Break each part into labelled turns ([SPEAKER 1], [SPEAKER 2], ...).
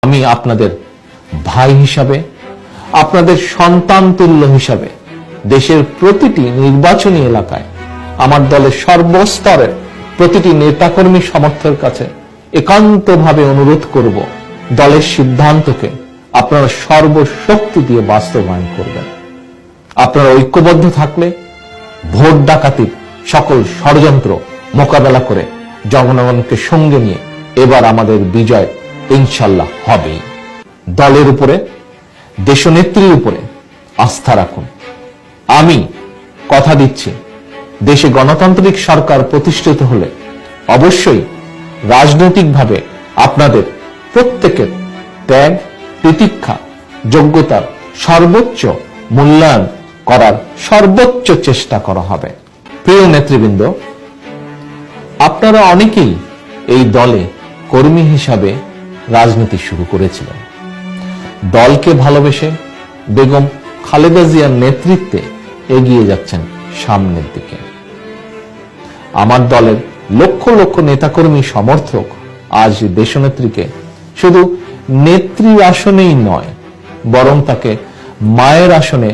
[SPEAKER 1] আমি আপনাদের ভাই হিসাবে, আপনাদের সন্তান তুল্য হিসাবে দেশের প্রতিটি নির্বাচনী এলাকায় আমার দলের সর্বস্তরের প্রতিটি নেতাকর্মী সমর্থকের কাছে একান্তভাবে অনুরোধ করব, দলের সিদ্ধান্তকে আপনারা সর্বশক্তি দিয়ে বাস্তবায়ন করবেন। আপনারা ঐক্যবদ্ধ থাকলে ভোট ডাকাতির সকল ষড়যন্ত্র মোকাবেলা করে জনগণকে সঙ্গে নিয়ে এবার আমাদের বিজয় ইনশাল্লাহ হবেই। দলের উপরে, দেশনেত্রীর উপরে আস্থা রাখুন। আমি কথা দিচ্ছি, দেশে গণতান্ত্রিক সরকার প্রতিষ্ঠিত হলে অবশ্যই রাজনৈতিকভাবে আপনাদের প্রত্যেকের ত্যাগ, তিতিক্ষা, যোগ্যতার সর্বোচ্চ মূল্যায়ন করার সর্বোচ্চ চেষ্টা করা হবে। প্রিয় নেতৃবৃন্দ, আপনারা অনেকেই এই দলে কর্মী হিসাবে রাজনীতি শুরু করেছিলেন। দলকে ভালোবেসে বেগম খালেদা জিয়ার নেতৃত্বে এগিয়ে যাচ্ছেন সামনের দিকে। আমার দলের লক্ষ লক্ষ নেতাকর্মী সমর্থক আজ দেশনেত্রীকে শুধু নেত্রী আসনেই নয়, বরং তাকে মায়ের আসনে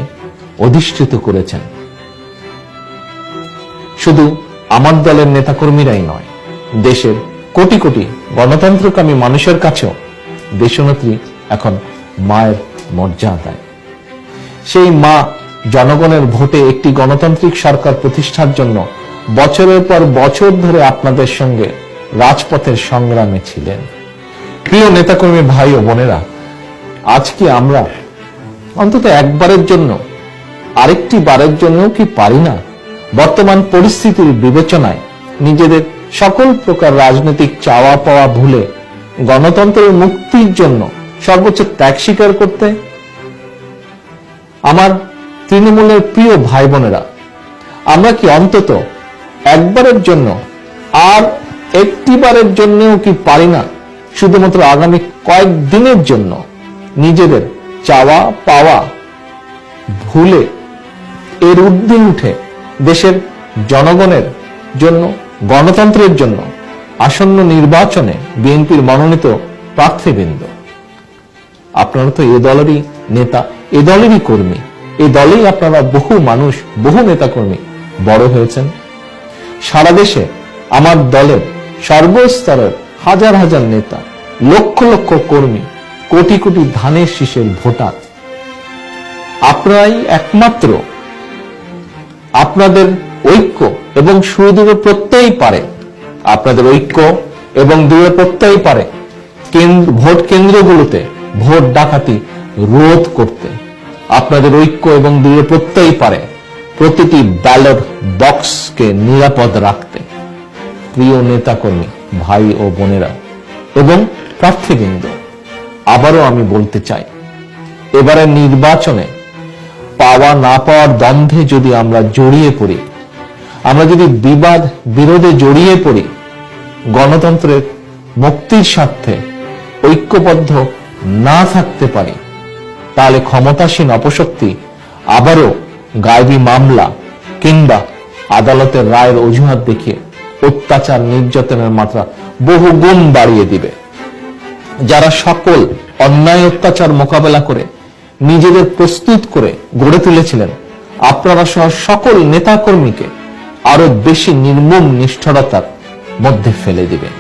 [SPEAKER 1] অধিষ্ঠিত করেছেন। শুধু আমার দলের নেতাকর্মীরাই নয়, দেশের কোটি কোটি গণতন্ত্রকামী মানুষের কাছেও দেশনেত্রী এখন মায়ের মর্যাদায়। সেই মা জনগণের ভোটে একটি গণতান্ত্রিক সরকার প্রতিষ্ঠার জন্য বছরের পর বছর ধরে আপনাদের সঙ্গে রাজপথের সংগ্রামে ছিলেন। প্রিয় নেতাকর্মী ভাই ও বোনেরা, আজকে আমরা অন্তত একবারের জন্য, আরেকটি বারের জন্য কি পারি না বর্তমান পরিস্থিতির বিবেচনায় নিজেদের সকল প্রকার রাজনৈতিক চাওয়া পাওয়া ভুলে গণতন্ত্রের মুক্তির জন্য সর্বোচ্চ ত্যাগ স্বীকার করতে? আমার তৃণমূলের প্রিয় ভাই বোনেরা, আমরা কি অন্তত একবারের জন্য, আর একটি বারের জন্যও কি পারি না শুধুমাত্র আগামী কয়েকদিনের জন্য নিজেদের চাওয়া পাওয়া ভুলে এর ঊর্ধ্বে উঠে দেশের জনগণের জন্য, গণতন্ত্রের জন্য আসন্ন নির্বাচনে বিএনপির মনোনীত প্রার্থীবৃন্দ, আপনারা তো এ দলেরই নেতা, এ দলেরই কর্মী, এ দলেই আপনারা বহু মানুষ, বহু নেতাকর্মী বড় হয়েছেন। সারা দেশে আমার দলের সর্বস্তরের হাজার হাজার নেতা, লক্ষ লক্ষ কর্মী, কোটি কোটি ধানের শীষের ভোটার, আপনারাই একমাত্র আপনাদের ঐক্য এবং সুদৃঢ় প্রত্যয় পারে, আপনাদের ঐক্য এবং দৃঢ় প্রত্যয় পারে ভোট কেন্দ্রগুলোতে ভোট ডাকাতি রোধ করতে। আপনাদের ঐক্য এবং দৃঢ় প্রত্যয় পারে প্রতিটি ব্যালট বক্সকে নিরাপদ রাখতে। প্রিয় নেতাকর্মী ভাই ও বোনেরা এবং প্রার্থীবৃন্দ, আবারও আমি বলতে চাই, এবারের নির্বাচনে পাওয়া না পাওয়ার দ্বন্দ্বে যদি আমরা জড়িয়ে পড়ি, আমরা যদি বিবাদ বিরোধে জড়িয়ে পড়ি, গণতন্ত্রের মুক্তির স্বার্থে ঐক্যবদ্ধ না থাকতে পারি, তাহলে ক্ষমতাসীন অপশক্তি আবারও গায়েবী মামলা কিংবা আদালতের রায়ের অজুহাত দেখিয়ে অত্যাচার নির্যাতনের মাত্রা বহু গুণ বাড়িয়ে দিবে। যারা সকল অন্যায় অত্যাচার মোকাবেলা করে নিজেদের প্রস্তুত করে গড়ে তুলেছিলেন, আপনারা সহ সকল নেতাকর্মীকে আরো বেশি নির্মম নিষ্ঠুরতার মধ্যে ফেলে দিবেন।